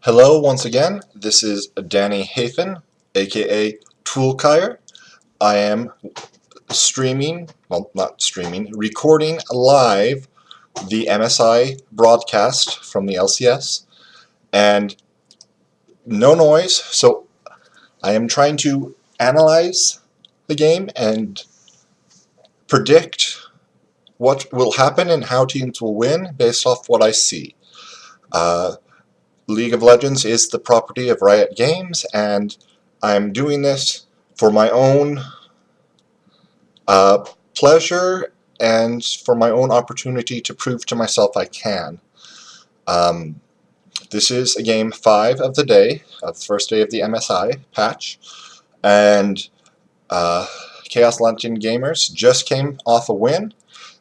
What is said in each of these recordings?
Hello once again, this is Danny Hafen, aka Toolkire. I am recording live the MSI broadcast from the LCS, and no noise, so I am trying to analyze the game and predict what will happen and how teams will win based off what I see. League of Legends is the property of Riot Games, and I'm doing this for my own pleasure and for my own opportunity to prove to myself I can. This is Game 5 of the day, of the first day of the MSI patch, and Chaos Lantern Gamers just came off a win,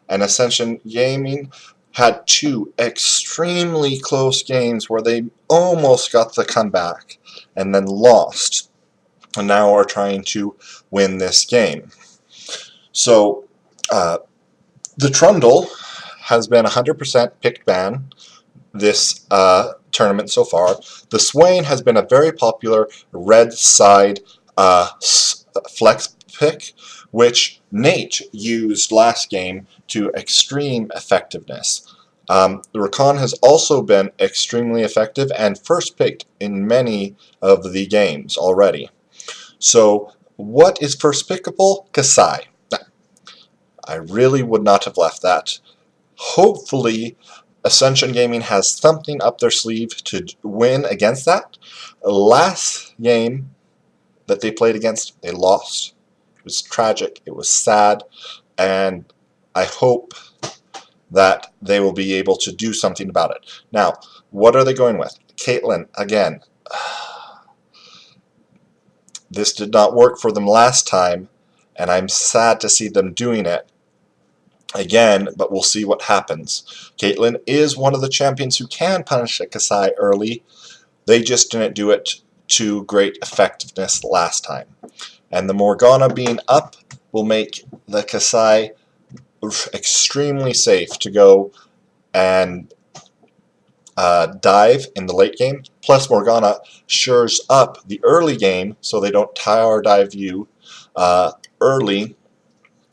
and Ascension Gaming had two extremely close games where they almost got the comeback and then lost, and now are trying to win this game. So the Trundle has been 100% picked ban this tournament so far. The Swain has been a very popular red side flex pick, which Nate used last game to extreme effectiveness. The Rakan has also been extremely effective and first picked in many of the games already. So what is first pickable? Kasai. I really would not have left that. Hopefully Ascension Gaming has something up their sleeve to win against that. Last game that they played against, they lost. It was tragic, it was sad, and I hope that they will be able to do something about it. Now, what are they going with? Caitlyn, again. This did not work for them last time, and I'm sad to see them doing it again, but we'll see what happens. Caitlyn is one of the champions who can punish a Kasai early. They just didn't do it to great effectiveness last time. And the Morgana being up will make the Kasai extremely safe to go and dive in the late game. Plus Morgana shores up the early game so they don't tower dive you early,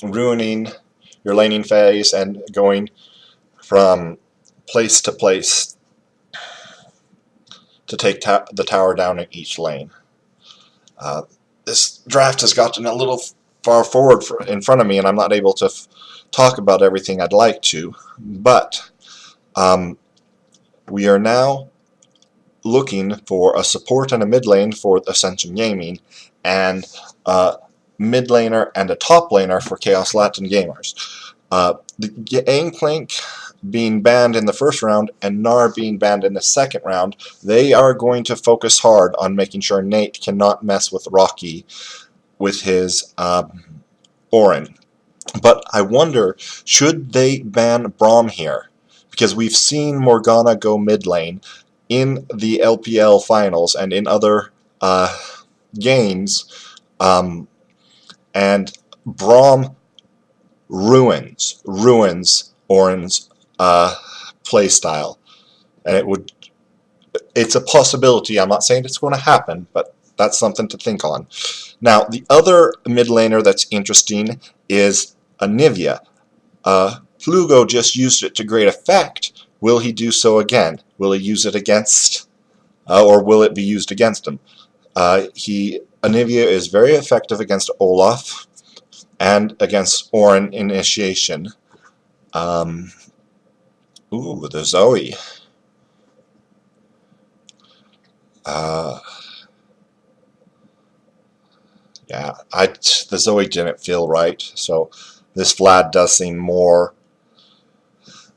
ruining your laning phase and going from place to place to take the tower down in each lane. This draft has gotten a little far forward in front of me, and I'm not able to talk about everything I'd like to, but we are now looking for a support and a mid lane for Ascension Gaming, and mid laner and a top laner for Chaos Latin Gamers. The Gangplank being banned in the first round and Gnar being banned in the second round, they are going to focus hard on making sure Nate cannot mess with Rocky with his Orin. But I wonder, should they ban Braum here? Because we've seen Morgana go mid lane in the LPL finals and in other games, and Braum ruins Orin's playstyle, and it's a possibility. I'm not saying it's going to happen, but that's something to think on. Now, the other mid laner that's interesting is Anivia. Plugo just used it to great effect. Will he do so again? Will he use it against, or will it be used against him? Anivia is very effective against Olaf and against Orin initiation. Ooh, the Zoe. Yeah, the Zoe didn't feel right, so this Vlad does seem more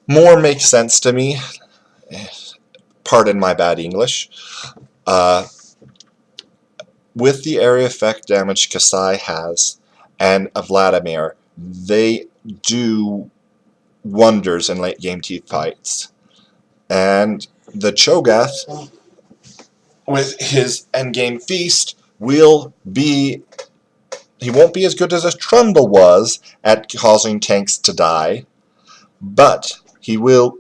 makes sense to me. Pardon my bad English. With the area effect damage Kasai has and a Vladimir, they do wonders in late game team fights. And the Cho'Gath, with his endgame feast, will be... he won't be as good as a Trundle was at causing tanks to die, but he will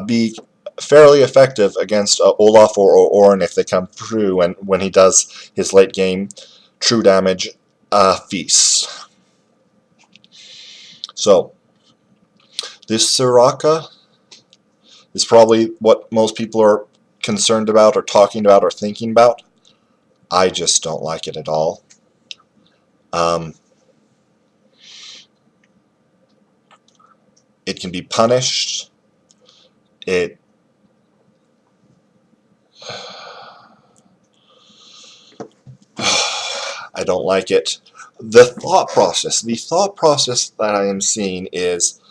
be fairly effective against Olaf or Orin if they come through, and when he does his late game true damage feast. So this Soraka is probably what most people are concerned about or talking about or thinking about. I just don't like it at all. It can be punished. I don't like it. The thought process that I am seeing is,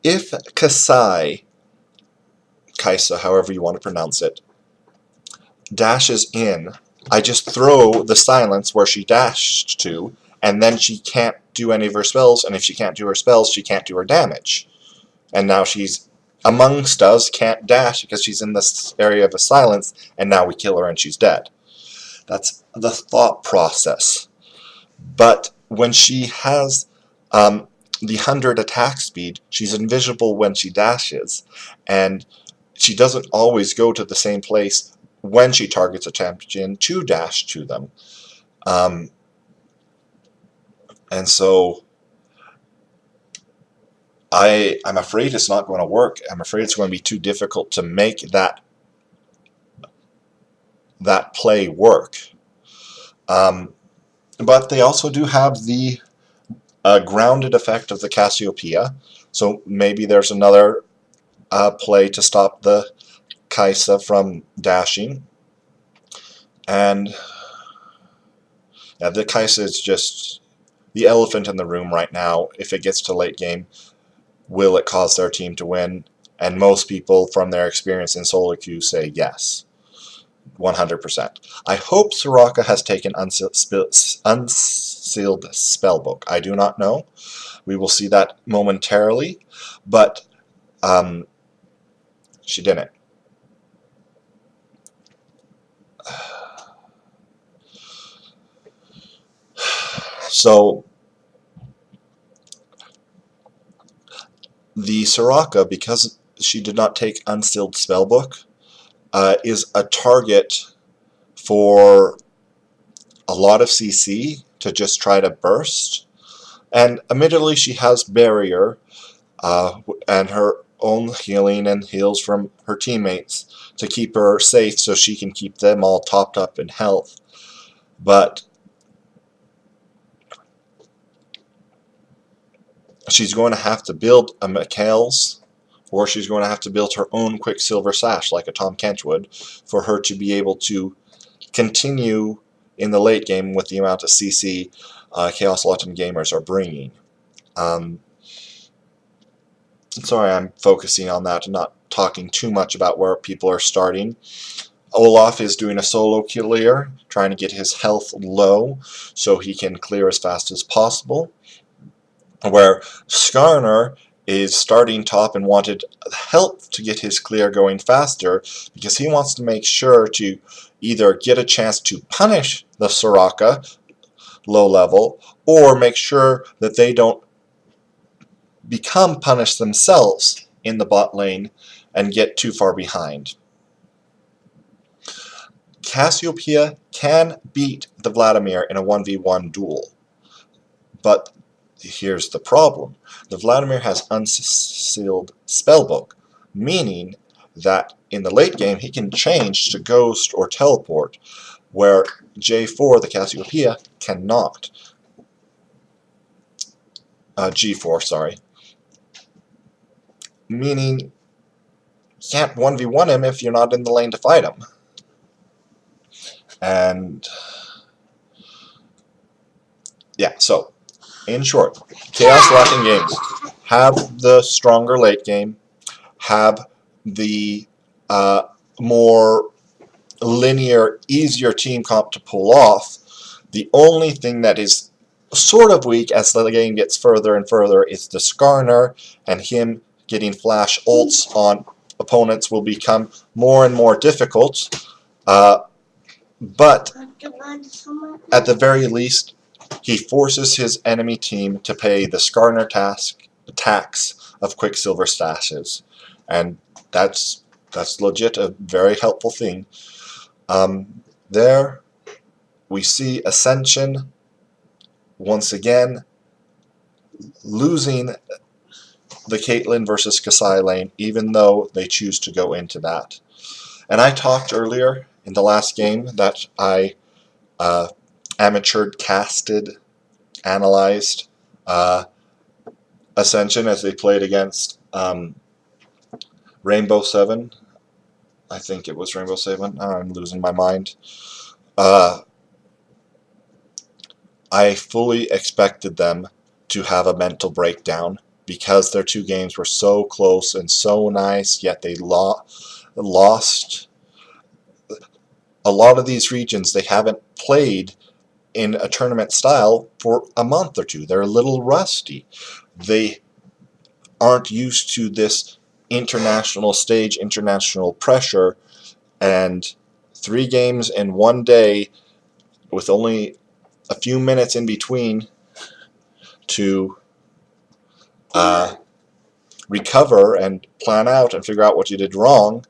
if Kaisa, however you want to pronounce it, dashes in, I just throw the silence where she dashed to, and then she can't do any of her spells, and if she can't do her spells, she can't do her damage. And now she's amongst us, can't dash because she's in this area of a silence, and now we kill her and she's dead. That's the thought process. But when she has the 100 attack speed, she's invisible when she dashes, and she doesn't always go to the same place when she targets a champion to dash to them. And so I'm afraid it's not going to work. I'm afraid it's going to be too difficult to make that play work. But they also do have the grounded effect of the Cassiopeia, so maybe there's another play to stop the Kaisa from dashing. And yeah, the Kaisa is just the elephant in the room right now. If it gets to late game, will it cause their team to win? And most people, from their experience in solo queue, say yes, 100%. I hope Soraka has taken Unsealed Spellbook. I do not know. We will see that momentarily, but she didn't. So the Soraka, because she did not take Unsealed Spellbook, is a target for a lot of CC to just try to burst. And admittedly, she has barrier and her own healing and heals from her teammates to keep her safe so she can keep them all topped up in health. But she's going to have to build a Mikhail's, or she's going to have to build her own Quicksilver Sash like a Tom Kenchwood for her to be able to continue in the late game with the amount of CC Chaos Lawton gamers are bringing. Sorry, I'm focusing on that and not talking too much about where people are starting. Olaf is doing a solo clear, trying to get his health low so he can clear as fast as possible. Where Skarner is starting top and wanted help to get his clear going faster because he wants to make sure to either get a chance to punish the Soraka low level or make sure that they don't become punished themselves in the bot lane and get too far behind. Cassiopeia can beat the Vladimir in a 1v1 duel, but here's the problem. The Vladimir has Unsealed Spellbook, meaning that in the late game he can change to Ghost or Teleport, where J4, the Cassiopeia, cannot. G4, sorry. Meaning you can't 1v1 him if you're not in the lane to fight him. And yeah, so in short, Chaos Lawton games have the stronger late game, have the more linear, easier team comp to pull off. The only thing that is sort of weak as the game gets further and further is the Skarner, and him getting flash ults on opponents will become more and more difficult. But at the very least, he forces his enemy team to pay the Skarner task attacks of Quicksilver stashes, and that's legit a very helpful thing. There we see Ascension once again losing the Caitlyn versus Kasai lane, even though they choose to go into that. And I talked earlier in the last game that I analyzed Ascension as they played against Rainbow 7. I think it was Rainbow 7. I'm losing my mind. I fully expected them to have a mental breakdown because their two games were so close and so nice, yet they lost. A lot of these regions they haven't played in a tournament style for a month or two. They're a little rusty. They aren't used to this international stage, international pressure, and 3 games in one day with only a few minutes in between to recover and plan out and figure out what you did wrong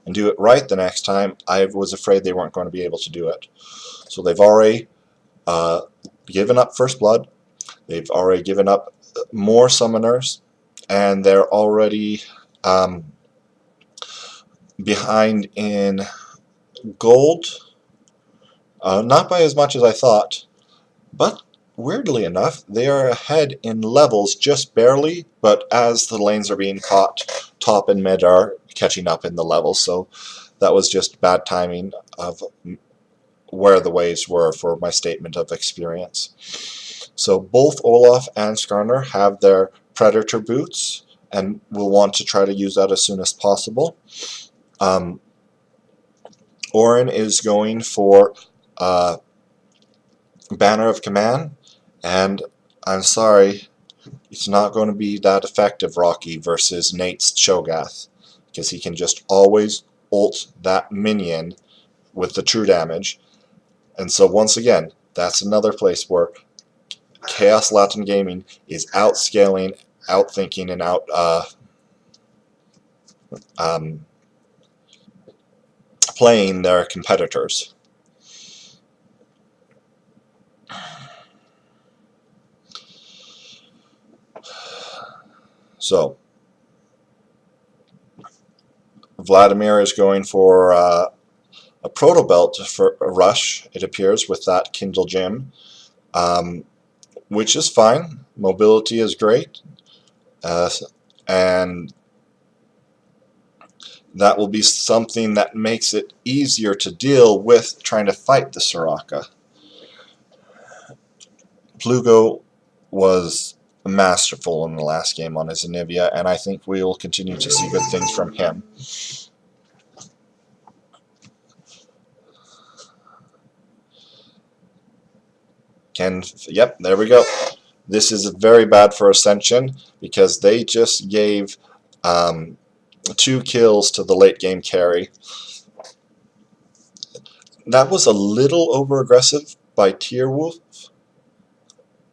and do it right the next time. I was afraid they weren't going to be able to do it. So they've already given up First Blood. They've already given up more summoners, and they're already behind in gold. Not by as much as I thought, but weirdly enough, they are ahead in levels just barely, but as the lanes are being caught, top and mid are catching up in the levels, so that was just bad timing of where the waves were for my statement of experience. So both Olaf and Skarner have their Predator boots and will want to try to use that as soon as possible. Orin is going for Banner of Command, and I'm sorry, it's not going to be that effective, Rocky, versus Nate's Cho'Gath, because he can just always ult that minion with the true damage. And so once again, that's another place where Chaos Latin Gaming is outscaling, outthinking, and playing their competitors. So Vladimir is going for a proto belt for a rush, it appears, with that Kindle Gem, which is fine. Mobility is great, and that will be something that makes it easier to deal with trying to fight the Soraka. Plugo was masterful in the last game on his Anivia, and I think we will continue to see good things from him. Yep, there we go. This is very bad for Ascension because they just gave 2 kills to the late game carry. That was a little over aggressive by Tierwolf,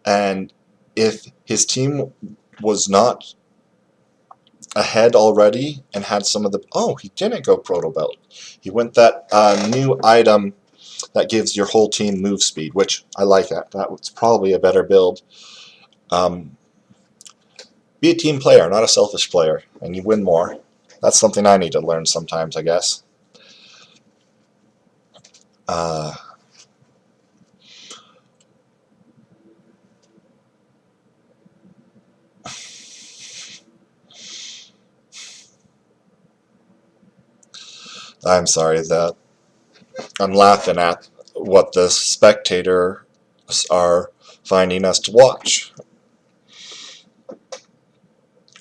and if his team was not ahead already and had some of the... Oh, he didn't go Proto Belt. He went that new item that gives your whole team move speed, which I like that. That was probably a better build. Be a team player, not a selfish player, and you win more. That's something I need to learn sometimes, I guess. I'm sorry that I'm laughing at what the spectators are finding us to watch.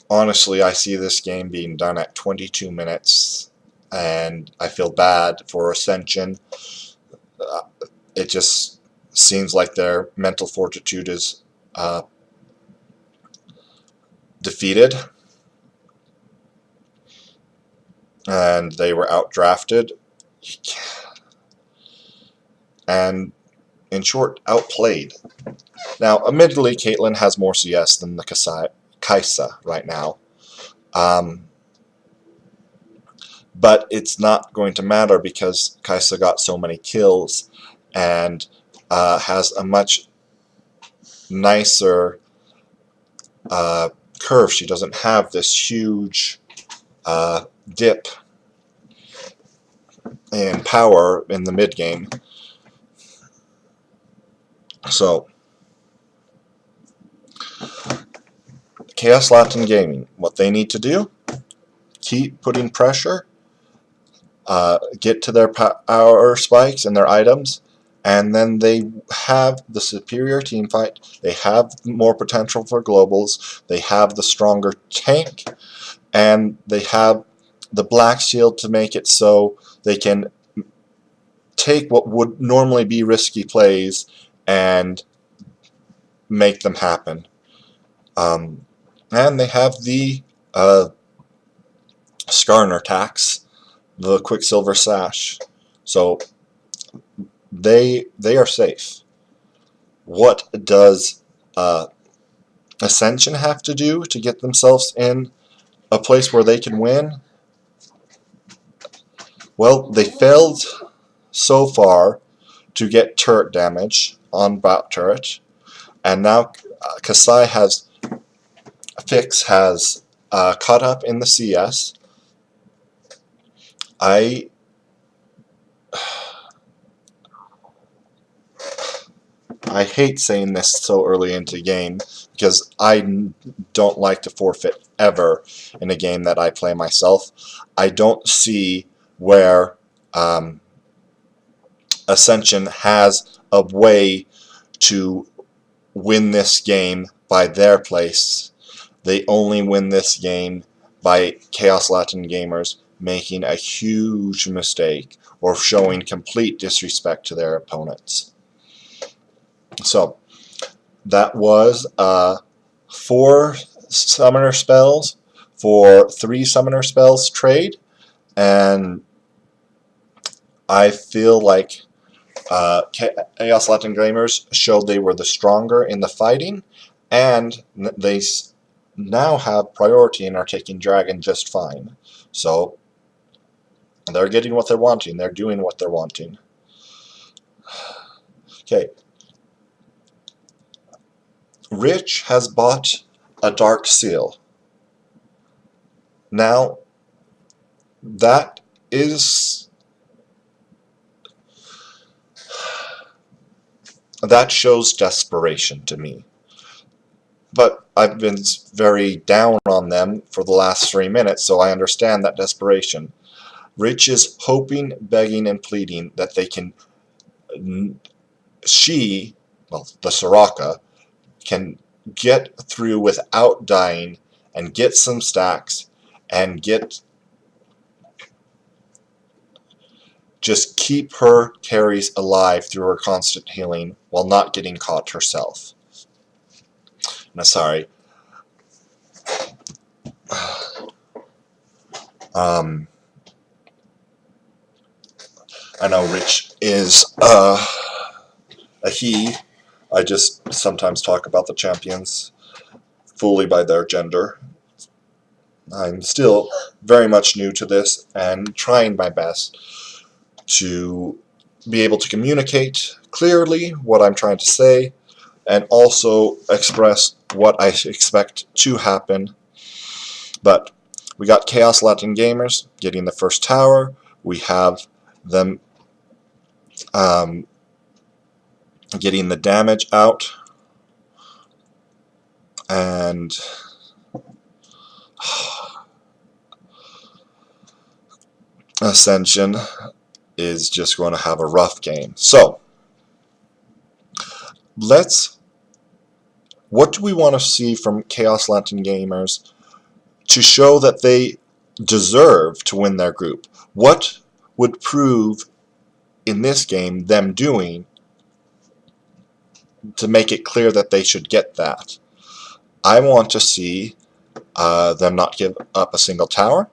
Honestly, I see this game being done at 22 minutes, and I feel bad for Ascension. It just seems like their mental fortitude is defeated, and they were outdrafted, and in short, outplayed. Now, admittedly, Caitlyn has more CS than the Kaisa right now. But it's not going to matter because Kaisa got so many kills and has a much nicer curve. She doesn't have this huge dip in power in the mid game. So Chaos Latin Gaming, what they need to do, keep putting pressure, get to their power spikes and their items, and then they have the superior team fight, they have more potential for globals, they have the stronger tank, and they have the black shield to make it so they can take what would normally be risky plays and make them happen. And they have the Skarner tax, the Quicksilver Sash. So they are safe. What does Ascension have to do to get themselves in a place where they can win? Well, they failed so far to get turret damage on bot turret, and now Kasai has caught up in the CS. I hate saying this so early into the game because I don't like to forfeit ever in a game that I play myself. I don't see where Ascension has a way to win this game by their place. They only win this game by Chaos Latin Gamers making a huge mistake or showing complete disrespect to their opponents. So that was 4 summoner spells for 3 summoner spells trade, and I feel like Chaos Latin Gamers showed they were the stronger in the fighting, and they now have priority and are taking Dragon just fine. So they're getting what they're wanting. They're doing what they're wanting. Okay. Rich has bought a Dark Seal. Now, that shows desperation to me. But I've been very down on them for the last 3 minutes, so I understand that desperation. Rich is hoping, begging, and pleading that they can, the Soraka, can get through without dying and get some stacks and just keep her carries alive through her constant healing while not getting caught herself. No, sorry. I know Rich is a he. I just sometimes talk about the champions fully by their gender. I'm still very much new to this and trying my best to be able to communicate clearly what I'm trying to say and also express what I expect to happen. But we got Chaos Latin Gamers getting the first tower. We have them getting the damage out, and Ascension is just going to have a rough game. So what do we want to see from Chaos Latin Gamers to show that they deserve to win their group? What would prove in this game them doing to make it clear that they should get that? I want to see them not give up a single tower,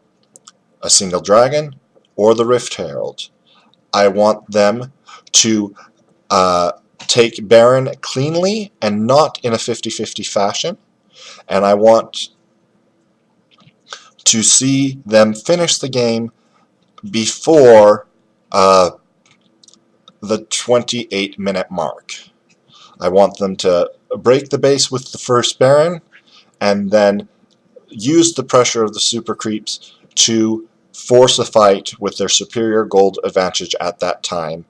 a single dragon, or the Rift Herald. I want them to take Baron cleanly and not in a 50-50 fashion. and I want to see them finish the game before the 28-minute mark. I want them to break the base with the first Baron and then use the pressure of the super creeps to force a fight with their superior gold advantage at that time.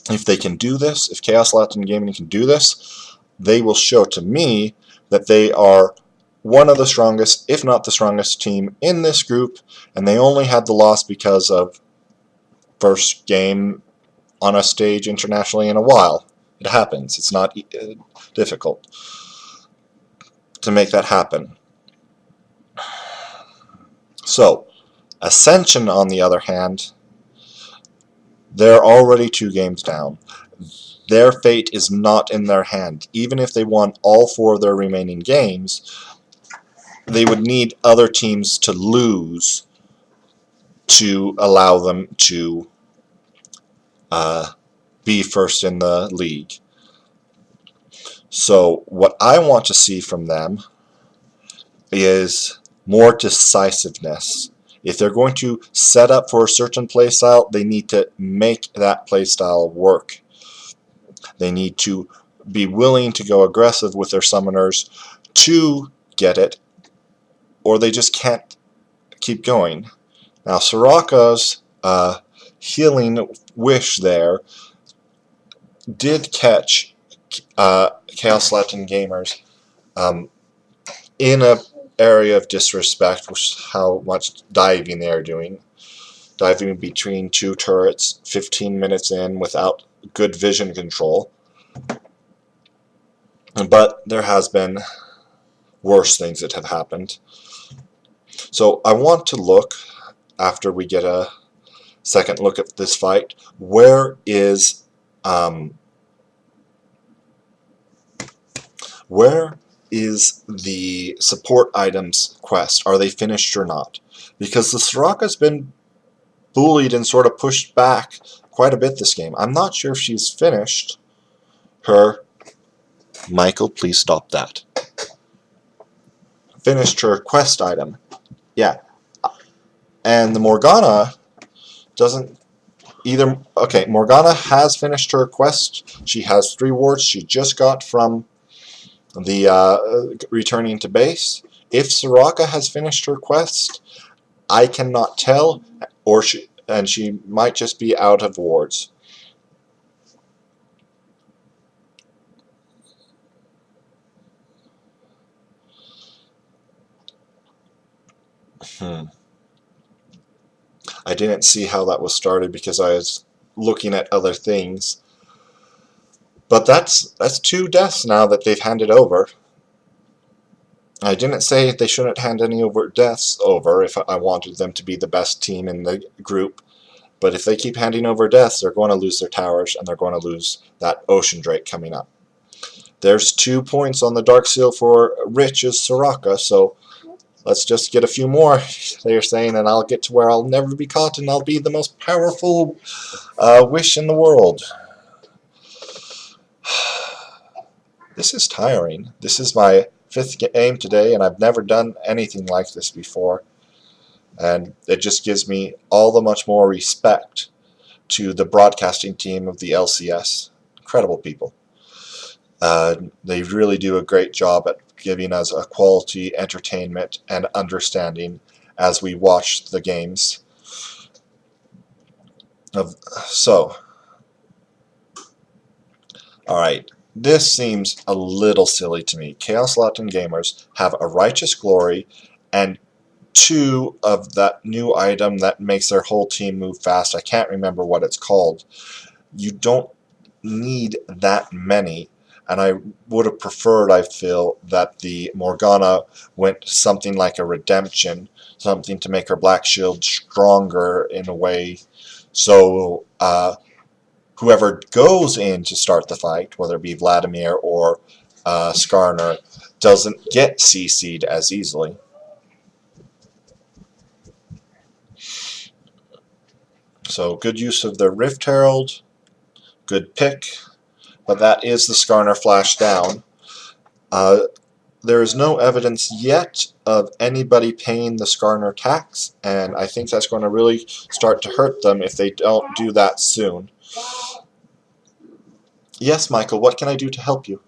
If they can do this, if Chaos Latin Gaming can do this, they will show to me that they are one of the strongest, if not the strongest team in this group, and they only had the loss because of first game on a stage internationally in a while. It happens. It's not difficult to make that happen. So, Ascension, on the other hand, they're already 2 games down. Their fate is not in their hand. Even if they won all 4 of their remaining games, they would need other teams to lose to allow them to be first in the league. So what I want to see from them is more decisiveness. If they're going to set up for a certain playstyle, they need to make that playstyle work. They need to be willing to go aggressive with their summoners to get it, or they just can't keep going. Now, Soraka's healing wish there did catch Chaos Latin Gamers in an area of disrespect, which is how much diving they are doing. Diving between 2 turrets 15 minutes in without good vision control. But there has been worse things that have happened. So I want to look, after we get a second look at this fight, where is the support items quest? Are they finished or not? Because the Soraka's been bullied and sort of pushed back quite a bit this game. I'm not sure if she's finished her... Michael, please stop that. Finished her quest item. Yeah. And the Morgana doesn't either... Okay, Morgana has finished her quest. She has 3 wards she just got from the returning to base. If Soraka has finished her quest, I cannot tell, or she might just be out of wards. I didn't see how that was started because I was looking at other things. But that's 2 deaths now that they've handed over. I didn't say they shouldn't hand any deaths over if I wanted them to be the best team in the group. But if they keep handing over deaths, they're going to lose their towers, and they're going to lose that Ocean Drake coming up. There's 2 points on the Dark Seal for Rich's Soraka, so let's just get a few more, they're saying, and I'll get to where I'll never be caught, and I'll be the most powerful wish in the world. This is tiring. This is my 5th game today, and I've never done anything like this before. And it just gives me all the much more respect to the broadcasting team of the LCS. Incredible people. They really do a great job at giving us a quality entertainment and understanding as we watch the games. Alright, this seems a little silly to me. Chaos Latin Gamers have a Righteous Glory and 2 of that new item that makes their whole team move fast. I can't remember what it's called. You don't need that many. And I would have preferred, I feel, that the Morgana went something like a redemption, something to make her Black Shield stronger in a way, so whoever goes in to start the fight, whether it be Vladimir or Skarner, doesn't get CC'd as easily. So good use of the Rift Herald, good pick. But that is the Skarner flash down. The there is no evidence yet of anybody paying the Skarner tax, and I think that's going to really start to hurt them if they don't do that soon. Yes, Michael, what can I do to help you?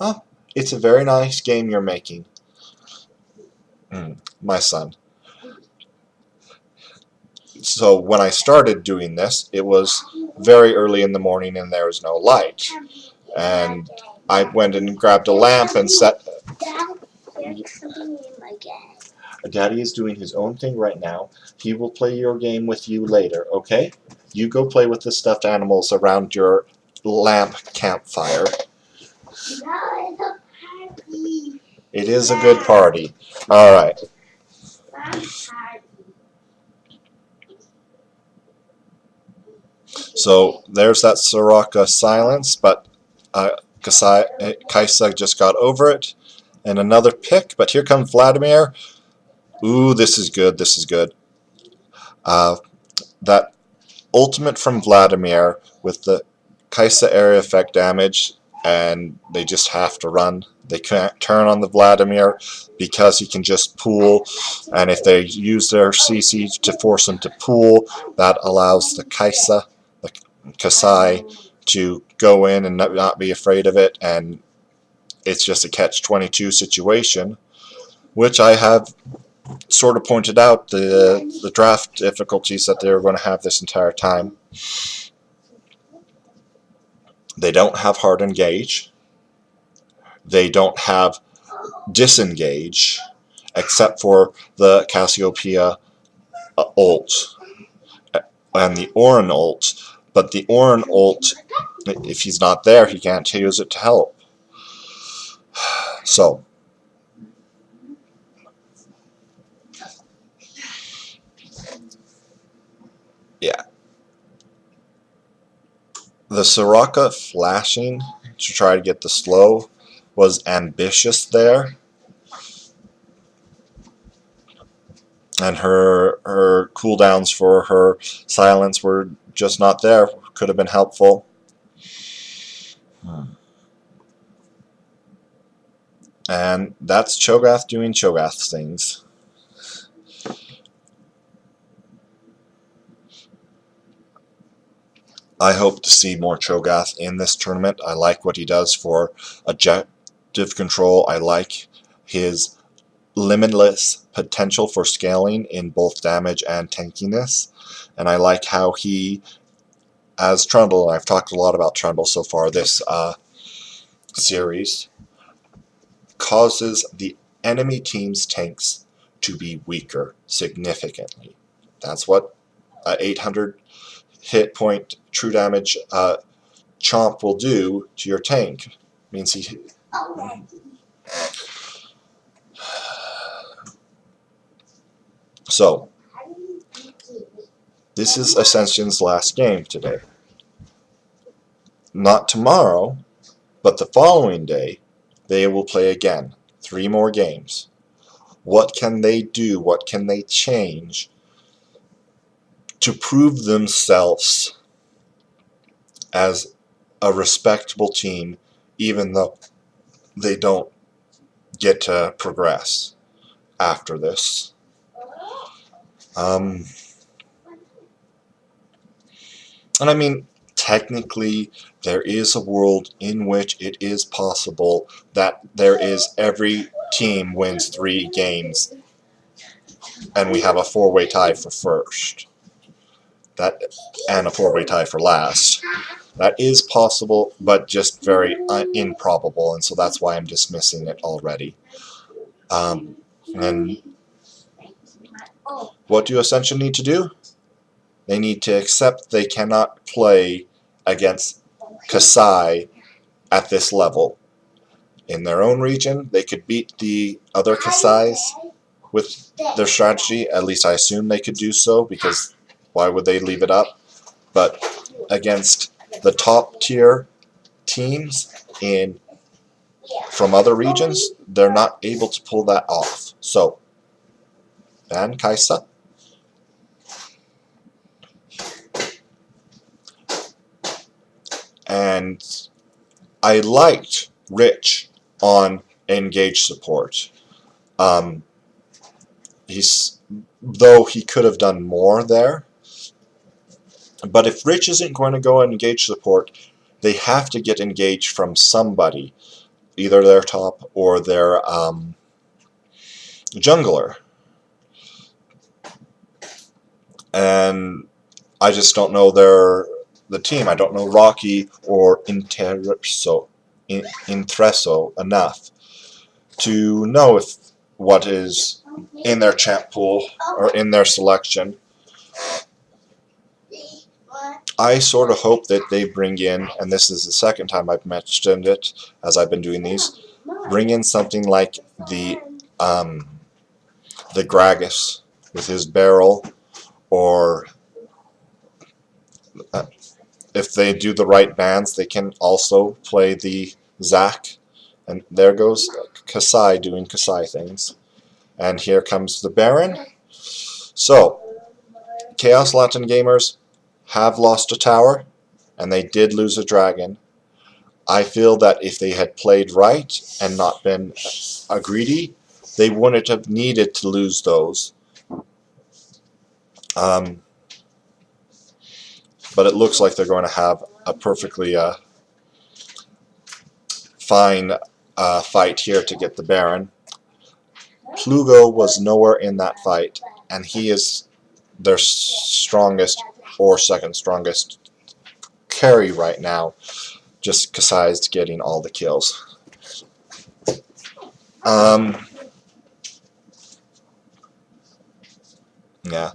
Oh, it's a very nice game you're making. My son. So when I started doing this, it was very early in the morning and there was no light. And I went and grabbed a lamp and set... Daddy is doing his own thing right now. He will play your game with you later, okay? You go play with the stuffed animals around your lamp campfire. It is a good party. Alright. So there's that Soraka silence, but Kaisa just got over it. And another pick, but here comes Vladimir. Ooh, this is good, this is good. That ultimate from Vladimir with the Kaisa area effect damage, and they just have to run. They can't turn on the Vladimir because he can just pool, and if they use their CC to force him to pool, that allows the Kasai to go in and not be afraid of it, and it's just a catch-22 situation, which I have sort of pointed out the draft difficulties that they were going to have this entire time. They don't have hard engage. They don't have disengage, except for the Cassiopeia ult and the Orin ult. But the Orin ult, if he's not there, he can't use it to help. So, yeah. The Soraka flashing to try to get the slow was ambitious there. And her cooldowns for her silence were just not there. Could have been helpful. And that's Cho'Gath doing Cho'Gath things. I hope to see more Cho'Gath in this tournament. I like what he does for objective control. I like his limitless potential for scaling in both damage and tankiness. And I like how he, as Trundle, I've talked a lot about Trundle so far this series, causes the enemy team's tanks to be weaker significantly. That's what 800 hit point true damage chomp will do to your tank. Means he... So, this is Ascension's last game today. Not tomorrow, but the following day, they will play again. 3 more games. What can they do? What can they change to prove themselves as a respectable team, even though they don't get to progress after this? And I mean, technically, there is a world in which it is possible that every team wins 3 games, and we have a 4-way tie for first. And a 4-way tie for last. That is possible, but just very improbable, and so that's why I'm dismissing it already. And what do Ascension need to do? They need to accept they cannot play against Kasai at this level. In their own region, they could beat the other Kasais with their strategy. At least I assume they could do so, because why would they leave it up? But against the top tier teams from other regions, they're not able to pull that off. So, ban Kaisa. And I liked rich on engage support. Though he could have done more there, but if Rich isn't going to go engage support, they have to get engaged from somebody, either their top or their jungler. And I just don't know the team. I don't know Rocky or Intresso enough to know if what is in their champ pool or in their selection. I sort of hope that they bring in, and this is the second time I've mentioned it as I've been doing these, bring in something like the Gragas with his barrel, or if they do the right bands, they can also play the Zac, and there goes Kasai doing Kasai things. And here comes the Baron. So, Chaos Lantern Gamers have lost a tower, and they did lose a dragon. I feel that if they had played right and not been greedy, they wouldn't have needed to lose those. But it looks like they're going to have a perfectly fine fight here to get the Baron. Plugo was nowhere in that fight, and he is their strongest or second strongest carry right now. Just Kasai's getting all the kills. Yeah.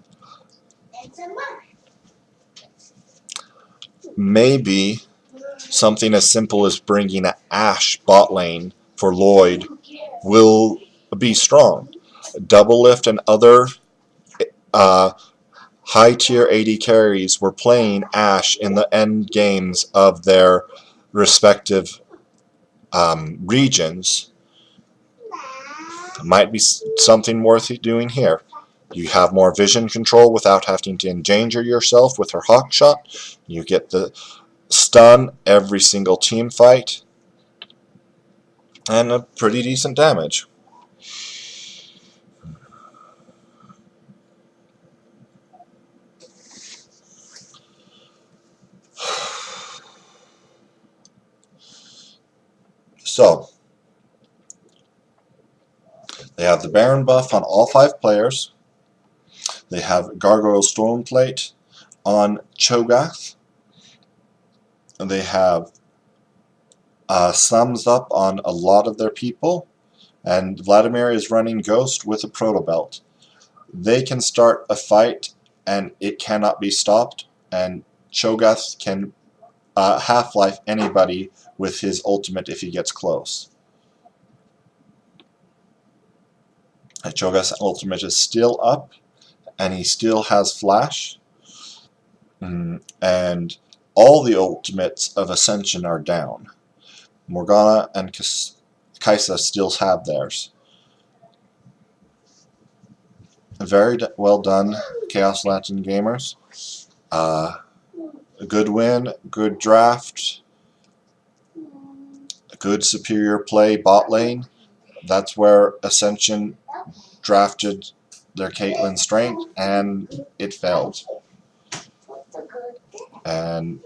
Maybe something as simple as bringing an Ashe bot lane for Lloyd will be strong. Double Lift and other high tier AD carries were playing Ashe in the end games of their respective regions. Might be something worth doing here. You have more vision control without having to endanger yourself with her hawk shot. You get the stun every single team fight, and a pretty decent damage. So, they have the Baron buff on all 5 players. They have Gargoyle Stoneplate on Cho'Gath. And they have Sums Up on a lot of their people. And Vladimir is running Ghost with a Proto Belt. They can start a fight and it cannot be stopped. And Cho'Gath can Half-Life anybody with his ultimate if he gets close. Cho'Gath's ultimate is still up, and he still has flash. And all the ultimates of Ascension are down. Morgana and Kaisa still have theirs. Very well done, Chaos Lantern Gamers. A good win, good draft, a good superior play bot lane. That's where Ascension drafted their Caitlyn strength, and it failed. And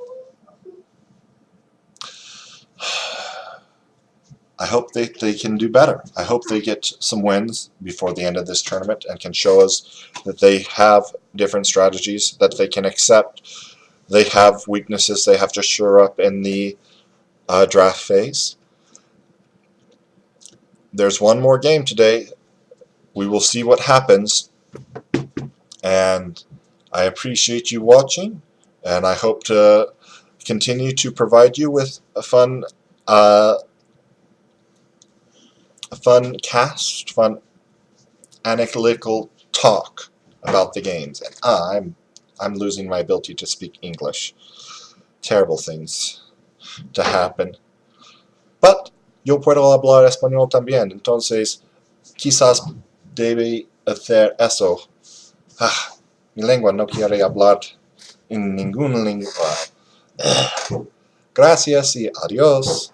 I hope they can do better. I hope they get some wins before the end of this tournament and can show us that they have different strategies, that they can accept. They have weaknesses they have to shore up in the draft phase. There's one more game today. We will see what happens. And I appreciate you watching, and I hope to continue to provide you with a fun analytical talk about the games. And I'm losing my ability to speak English. Terrible things to happen. But yo puedo hablar español también, entonces quizás debe hacer eso. Mi lengua no quiere hablar en ninguna lengua. Gracias y adiós.